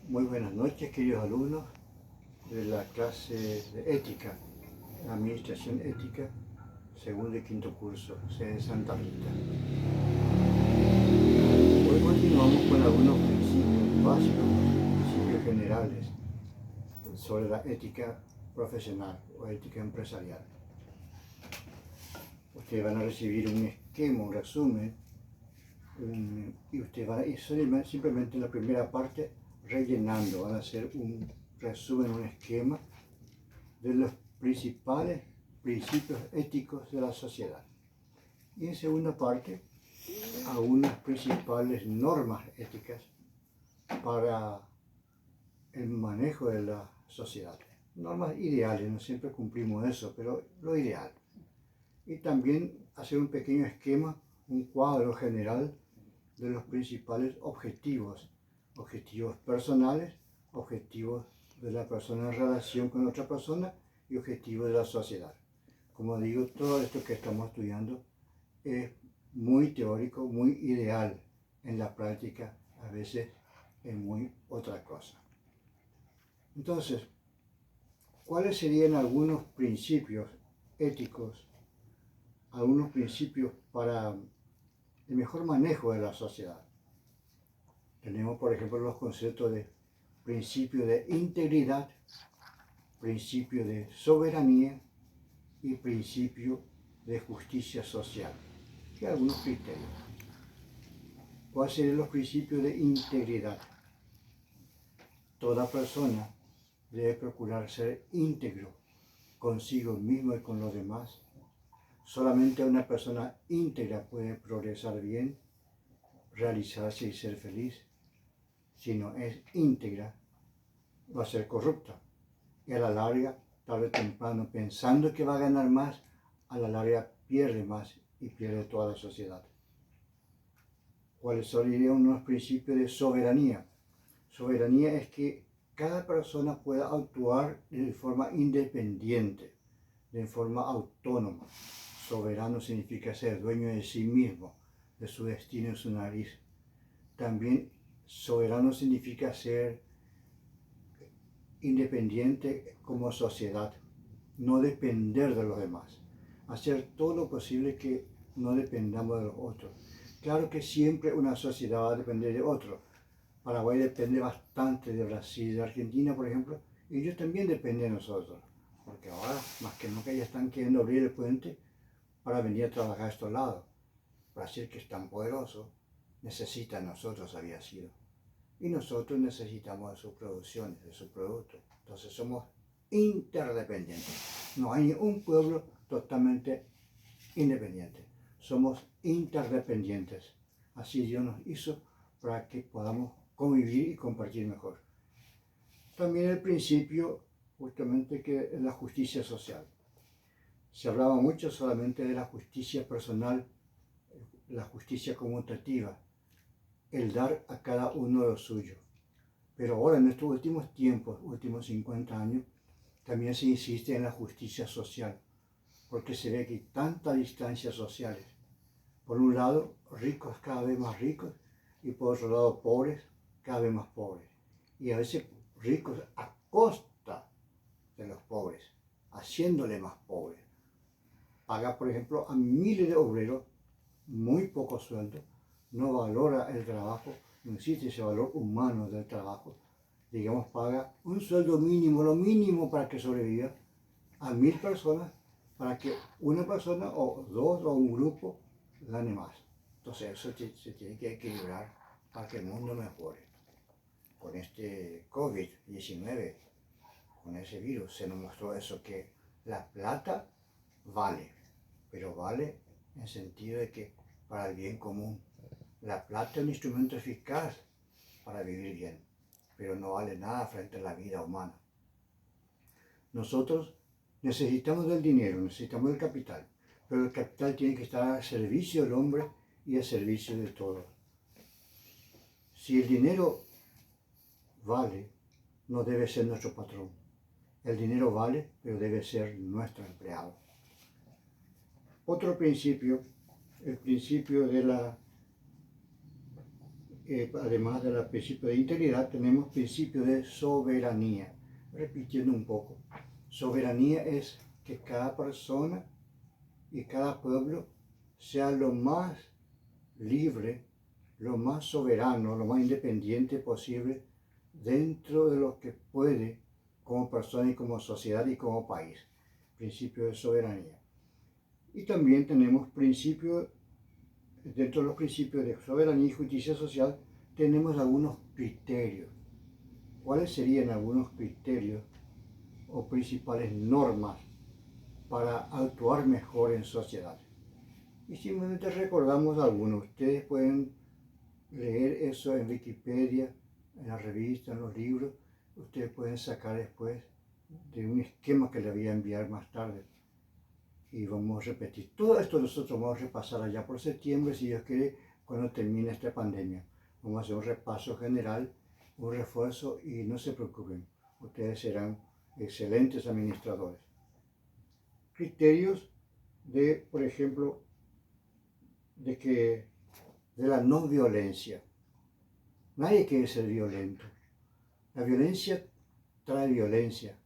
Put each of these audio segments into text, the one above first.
Muy buenas noches, queridos alumnos de la clase de Ética, Administración Ética, segundo y quinto curso, sede Santa Rita. Hoy continuamos con algunos principios básicos, principios generales sobre la ética profesional o ética empresarial. Ustedes van a recibir un esquema, un resumen, y ustedes van a ir simplemente en la primera parte rellenando, van a hacer un resumen, un esquema de los principales principios éticos de la sociedad. Y en segunda parte, algunas principales normas éticas para el manejo de la sociedad. Normas ideales, no siempre cumplimos eso, pero lo ideal. Y también hacer un pequeño esquema, un cuadro general de los principales objetivos. Objetivos personales, objetivos de la persona en relación con otra persona y objetivos de la sociedad. Como digo, todo esto que estamos estudiando es muy teórico, muy ideal. En la práctica a veces es muy otra cosa. Entonces, ¿cuáles serían algunos principios éticos, algunos principios para el mejor manejo de la sociedad? Tenemos, por ejemplo, los conceptos de principio de integridad, principio de soberanía y principio de justicia social, y algunos criterios. ¿Cuáles serían los principios de integridad? Toda persona debe procurar ser íntegro consigo mismo y con los demás. Solamente una persona íntegra puede progresar bien, realizarse y ser feliz. Si no es íntegra, va a ser corrupta. Y a la larga, tarde o temprano, pensando que va a ganar más, a la larga pierde más y pierde toda la sociedad. ¿Cuáles serían unos principios de soberanía? Soberanía es que cada persona pueda actuar de forma independiente, de forma autónoma. Soberano significa ser dueño de sí mismo, de su destino y su nariz. También soberano significa ser independiente como sociedad, no depender de los demás, hacer todo lo posible que no dependamos de los otros. Claro que siempre una sociedad va a depender de otro. Paraguay depende bastante de Brasil, de Argentina, por ejemplo, y ellos también dependen de nosotros, porque ahora más que nunca ya están queriendo abrir el puente para venir a trabajar a estos lados. Brasil, que es tan poderoso, necesita a nosotros, había sido. Y nosotros necesitamos de sus producciones, de sus productos. Entonces somos interdependientes. No hay un pueblo totalmente independiente. Somos interdependientes. Así Dios nos hizo para que podamos convivir y compartir mejor. También el principio, justamente, que es la justicia social. Se hablaba mucho solamente de la justicia personal, la justicia conmutativa, el dar a cada uno lo suyo. Pero ahora, en estos últimos tiempos, últimos 50 años, también se insiste en la justicia social, porque se ve que hay tantas distancias sociales. Por un lado, ricos cada vez más ricos, y por otro lado, pobres cada vez más pobres. Y a veces ricos a costa de los pobres, haciéndole más pobres. Paga, por ejemplo, a miles de obreros muy poco sueldo, no valora el trabajo, no existe ese valor humano del trabajo. Digamos, paga un sueldo mínimo, lo mínimo para que sobreviva a 1000 personas, para que una persona o dos o un grupo gane más. Entonces eso se tiene que equilibrar para que el mundo mejore. Con este COVID-19, con ese virus, se nos mostró eso, que la plata vale, pero vale en el sentido de que para el bien común. La plata es un instrumento eficaz para vivir bien, pero no vale nada frente a la vida humana. Nosotros necesitamos del dinero, necesitamos del capital, pero el capital tiene que estar al servicio del hombre y al servicio de todos. Si el dinero vale, no debe ser nuestro patrón. El dinero vale, pero debe ser nuestro empleado. Otro principio, el principio de la además del principio de integridad, tenemos principio de soberanía. Repitiendo un poco, soberanía es que cada persona y cada pueblo sea lo más libre, lo más soberano, lo más independiente posible dentro de lo que puede como persona y como sociedad y como país. Principio de soberanía. Y también tenemos principios, dentro de los principios de soberanía y justicia social, tenemos algunos criterios. ¿Cuáles serían algunos criterios o principales normas para actuar mejor en sociedad? Y simplemente recordamos algunos. Ustedes pueden leer eso en Wikipedia, en la revista, en los libros. Ustedes pueden sacar después de un esquema que les voy a enviar más tarde. Y vamos a repetir. Todo esto nosotros vamos a repasar allá por septiembre, si Dios quiere, cuando termine esta pandemia. Vamos a hacer un repaso general, un refuerzo, y no se preocupen, ustedes serán excelentes administradores. Criterios de, por ejemplo, de la no violencia. Nadie quiere ser violento. La violencia trae violencia.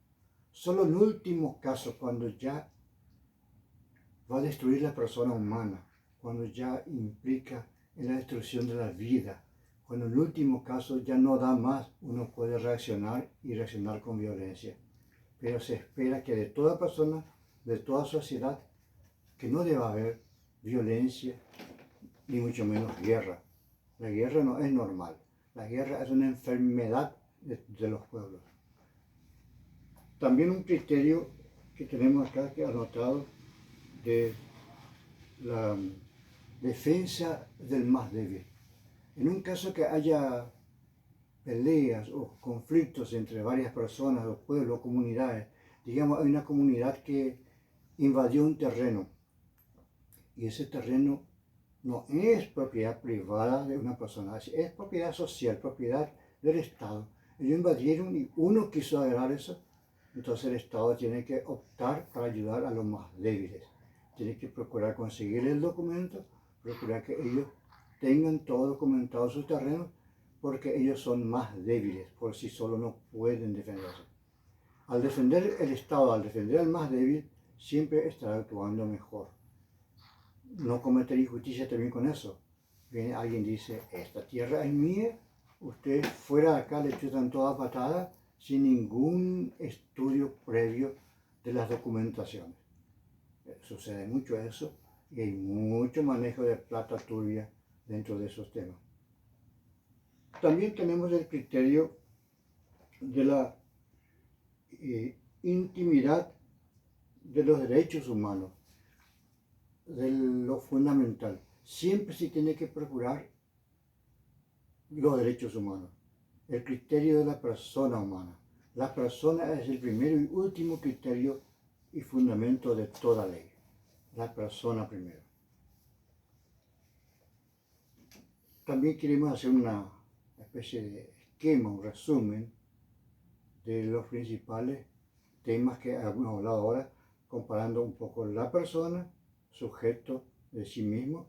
Solo en últimos casos, cuando ya va a destruir la persona humana, cuando ya implica en la destrucción de la vida, cuando en el último caso ya no da más, uno puede reaccionar y reaccionar con violencia. Pero se espera que de toda persona, de toda sociedad, que no deba haber violencia, ni mucho menos guerra. La guerra no es normal. La guerra es una enfermedad de los pueblos. También un criterio que tenemos acá que anotado de la defensa del más débil. En un caso que haya peleas o conflictos entre varias personas o pueblos o comunidades, digamos, hay una comunidad que invadió un terreno y ese terreno no es propiedad privada de una persona, es propiedad social, propiedad del Estado. Ellos invadieron y uno quiso agarrar eso, entonces el Estado tiene que optar para ayudar a los más débiles. Tiene que procurar conseguir el documento, procurar que ellos tengan todo documentado sus terrenos, porque ellos son más débiles, por sí solos no pueden defenderse. Al defender el Estado, al defender al más débil, siempre estará actuando mejor. No cometer injusticia también con eso. Viene alguien y dice, esta tierra es mía, ustedes fuera de acá le chutan toda patada sin ningún estudio previo de las documentaciones. Sucede mucho eso y hay mucho manejo de plata turbia dentro de esos temas. También tenemos el criterio de la intimidad de los derechos humanos, de lo fundamental. Siempre se tiene que procurar los derechos humanos, el criterio de la persona humana. La persona es el primero y último criterio y fundamento de toda ley. La persona primero. También queremos hacer una especie de esquema, un resumen de los principales temas que hemos hablado ahora, comparando un poco la persona, sujeto de sí mismo,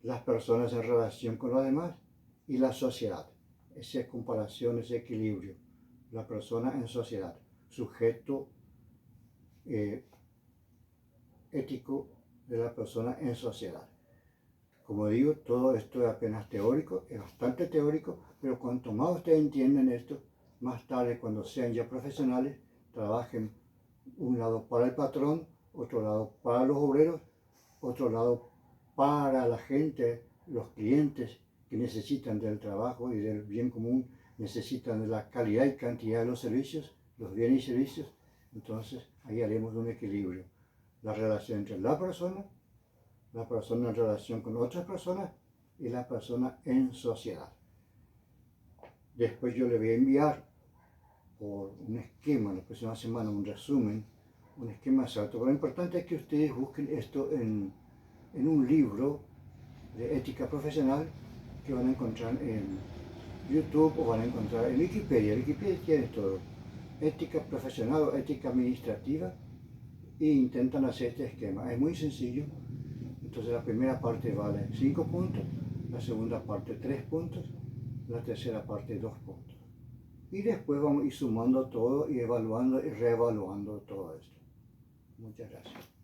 las personas en relación con los demás y la sociedad. Esa comparación, ese equilibrio, la persona en sociedad, sujeto ético de la persona en sociedad. Como digo, todo esto es apenas teórico, es bastante teórico, pero cuanto más ustedes entienden esto, más tarde cuando sean ya profesionales, trabajen un lado para el patrón, otro lado para los obreros, otro lado para la gente, los clientes que necesitan del trabajo y del bien común, necesitan de la calidad y cantidad de los servicios, los bienes y servicios. Entonces ahí haremos un equilibrio. La relación entre la persona en relación con otras personas y la persona en sociedad. Después yo le voy a enviar por un esquema, la próxima semana, un resumen, un esquema exacto. Pero lo importante es que ustedes busquen esto en un libro de ética profesional que van a encontrar en YouTube o van a encontrar en Wikipedia. Wikipedia tiene todo. Ética profesional o ética administrativa, e intentan hacer este esquema. Es muy sencillo. Entonces la primera parte vale 5 puntos, la segunda parte 3 puntos, la tercera parte 2 puntos. Y después vamos a ir sumando todo y evaluando y reevaluando todo esto. Muchas gracias.